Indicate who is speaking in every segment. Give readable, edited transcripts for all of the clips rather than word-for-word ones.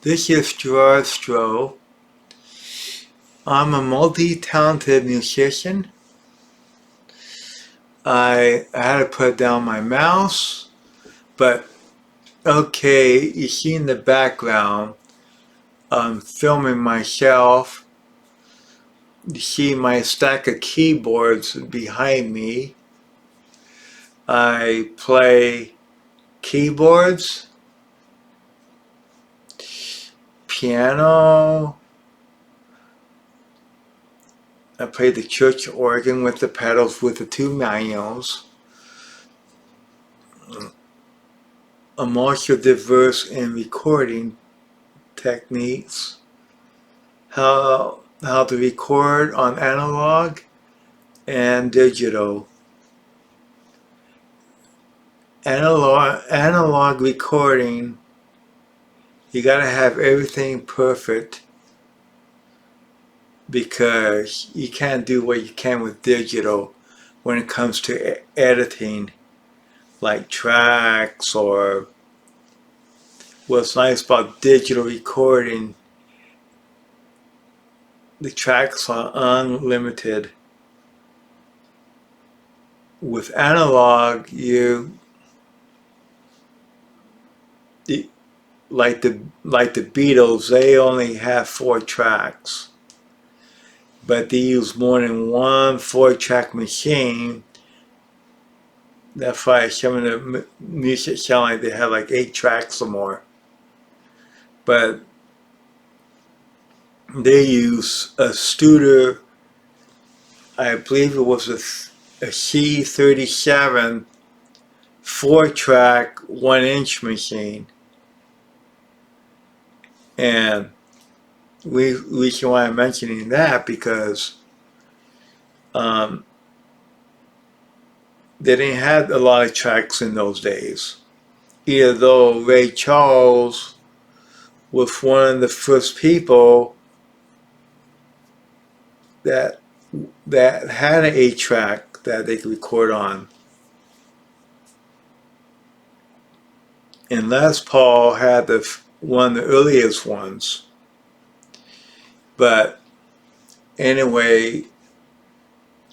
Speaker 1: This is Gerard Stroh. I'm a multi-talented musician. I had to put down my mouse, but okay, you see in the background, I'm filming myself. You see my stack of keyboards behind me. I play keyboards, piano. I play the church organ with the pedals with the two manuals. I'm also diverse in recording techniques, how to record on analog and digital. Analog recording, you gotta have everything perfect because you can't do what you can with digital when it comes to editing, like tracks. Or what's nice about digital recording, the tracks are unlimited. With analog, like the Beatles, they only have 4 tracks, but they use more than one 4-track machine. That's why some of the music sound like they have like 8 tracks or more. But they use a Studer, I believe it was a C37 4-track 1-inch machine. And reason why I'm mentioning that, because they didn't have a lot of tracks in those days. Even though Ray Charles was one of the first people that had an 8-track that they could record on. And Les Paul had one of the earliest ones. But anyway,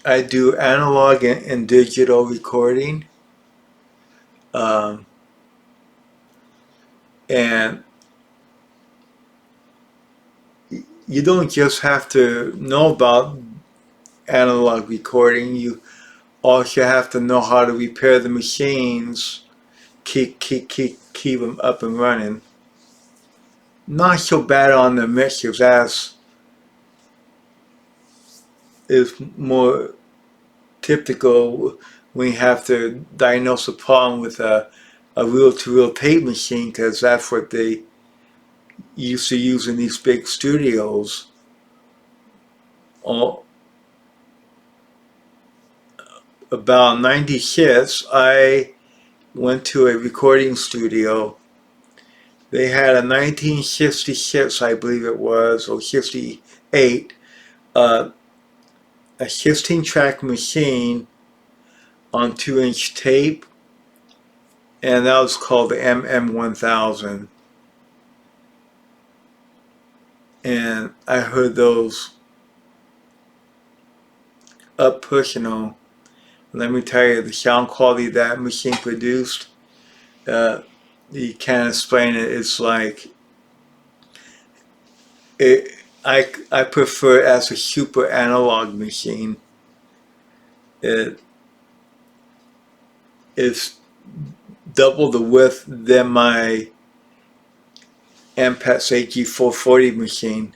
Speaker 1: I do analog and digital recording. And you don't just have to know about analog recording. You also have to know how to repair the machines, keep them up and running. Not so bad on the mixers, as is more typical when you have to diagnose a problem with a reel-to-reel tape machine, because that's what they used to use in these big studios. About 96, I went to a recording studio. They had a 1966, I believe it was, or 68, a 16-track machine on 2-inch tape, and that was called the MM1000. And I heard those up personal. Let me tell you, the sound quality that machine produced, you can't explain it. It's like, I prefer it as a super analog machine. It is double the width than my Ampex AG440 machine.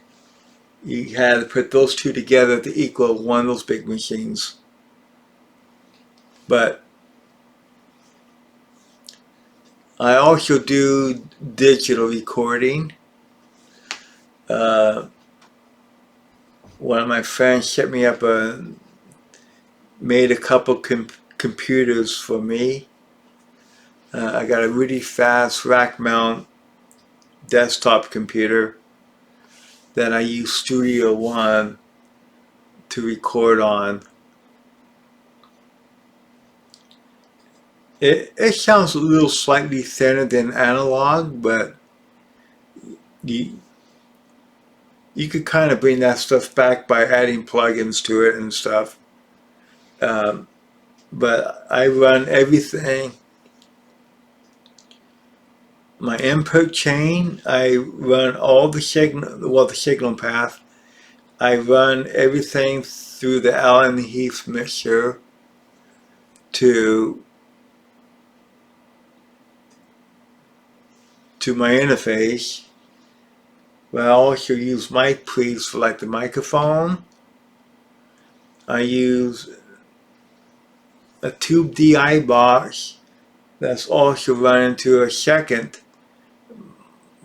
Speaker 1: You had to put those two together to equal one of those big machines. But I also do digital recording. One of my friends set me up made a couple computers for me. I got a really fast rack mount desktop computer that I use Studio One to record on. It sounds a little slightly thinner than analog, but you could kind of bring that stuff back by adding plugins to it and stuff. But I run everything. My input chain, I run all the signal, well, the signal path. I run everything through the Allen Heath mixer to my interface. But I also use mic pre's for like the microphone. I use a tube DI box that's also running to a second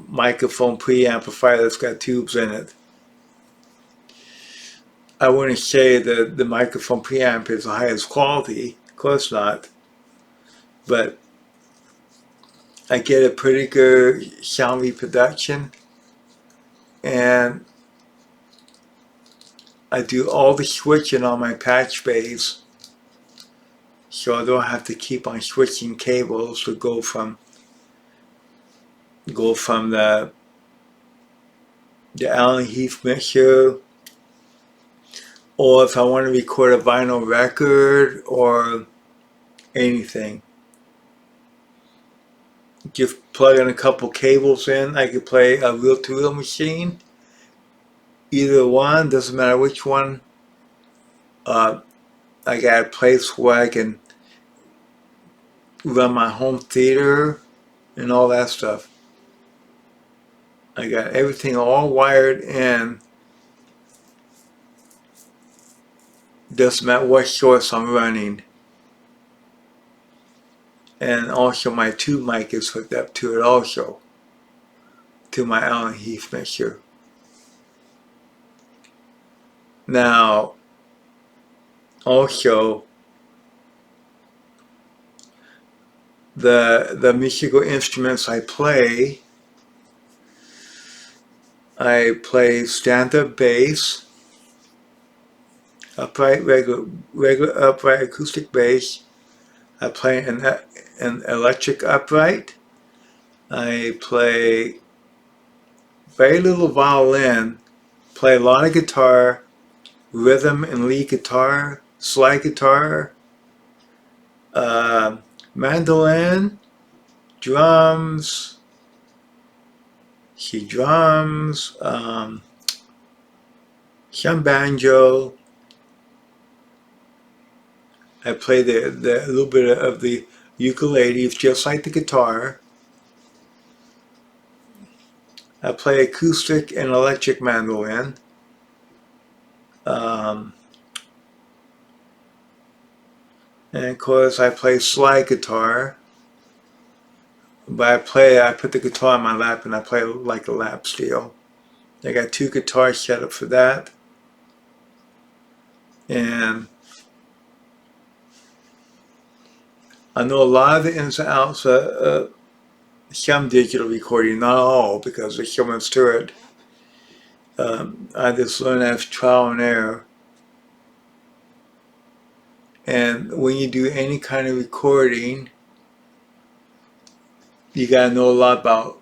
Speaker 1: microphone preamplifier that's got tubes in it. I wouldn't say that the microphone preamp is the highest quality, of course not, but I get a pretty good sound reproduction, and I do all the switching on my patch bays, so I don't have to keep on switching cables to go from the Allen Heath mixer, or if I want to record a vinyl record or anything. Just plug in a couple cables in. I could play a reel-to-reel machine. Either one, doesn't matter which one. I got a place where I can run my home theater and all that stuff. I got everything all wired in. Doesn't matter what source I'm running. And also my tube mic is hooked up to it also, to my Allen Heath mixer. Now, also, the musical instruments I play stand-up bass, upright, regular upright acoustic bass. I play an electric upright. I play very little violin, play a lot of guitar, rhythm and lead guitar, slide guitar, mandolin, drums, some banjo. I play the little bit of the ukulele, it's just like the guitar. I play acoustic and electric mandolin. And of course I play slide guitar. But I put the guitar on my lap and I play like a lap steel. I got 2 guitars set up for that. And I know a lot of the ins and outs of some digital recording, not all, because there's so much to it. I just learned as trial and error. And when you do any kind of recording, you gotta know a lot about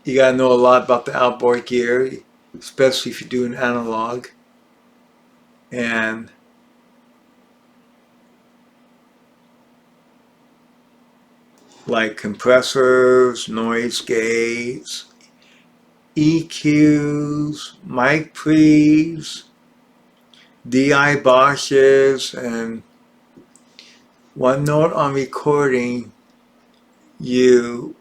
Speaker 1: the outboard gear, especially if you're doing analog. And like compressors, noise gates, EQs, mic pre's, DI boxes, and one note on recording, you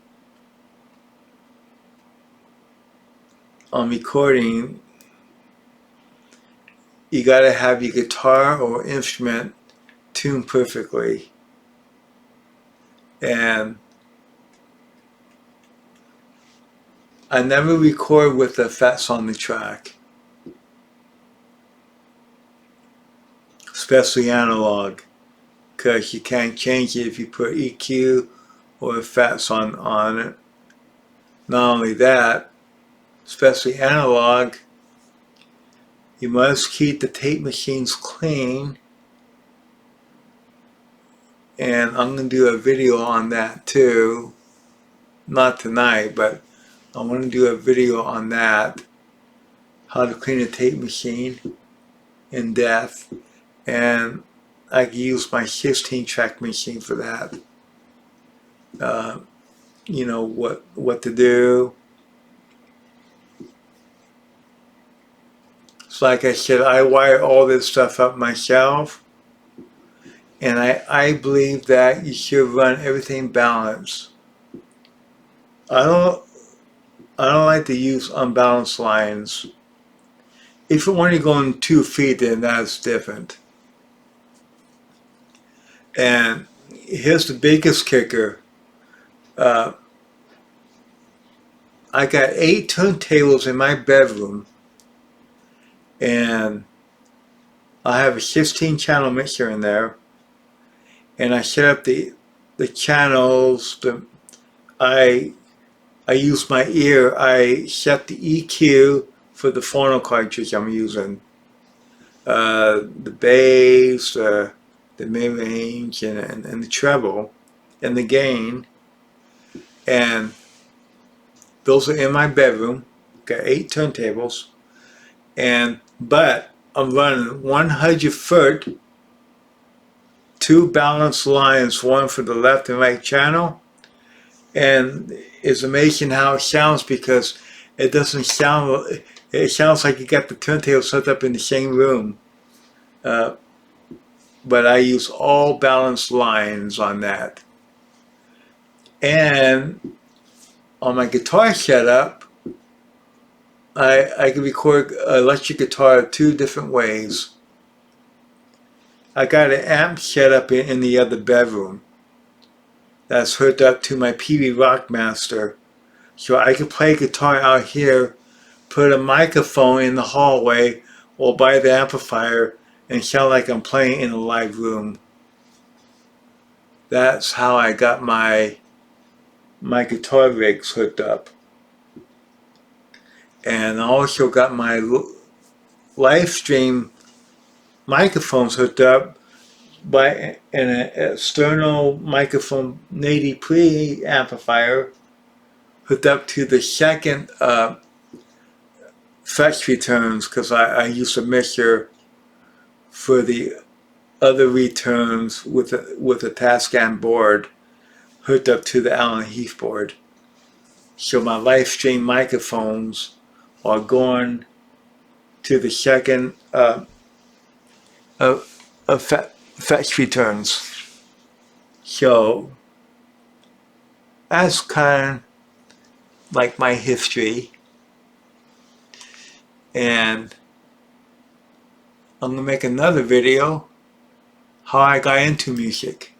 Speaker 1: gotta have your guitar or instrument tuned perfectly. And I never record with the effects on the track, especially analog, because you can't change it if you put EQ or effects on it. Not only that, especially analog, you must keep the tape machines clean, and I'm going to do a video on that too, not tonight, but I want to do a video on that, how to clean a tape machine in depth, and I can use my 16-track machine for that. You know what to do. So like I said, I wire all this stuff up myself, and I believe that you should run everything balanced. I don't like to use unbalanced lines. If you're only going 2 feet, then that's different. And here's the biggest kicker. I got 8 turntables in my bedroom, and I have a 16-channel mixer in there, and I set up the channels. I use my ear. I set the EQ for the phono cartridge I'm using, the bass, the mid-range, and the treble, and the gain, and those are in my bedroom. Got 8 turntables, but I'm running 100-foot, 2 balanced lines, one for the left and right channel, and it's amazing how it sounds, because it doesn't sound. It sounds like you got the turntable set up in the same room, but I use all balanced lines on that. And on my guitar setup, I can record electric guitar 2 different ways. I got an amp set up in the other bedroom that's hooked up to my PV Rockmaster, so I can play guitar out here, put a microphone in the hallway or by the amplifier, and sound like I'm playing in a live room. That's how I got my guitar rigs hooked up. And I also got my live stream microphones hooked up by an external microphone 80 preamplifier hooked up to the second fetch returns, because I use a mixer for the other returns with a Tascam board hooked up to the Allen Heath board. So my live stream microphones are going to the second fetch returns. So that's kind of like my history, and I'm gonna make another video how I got into music.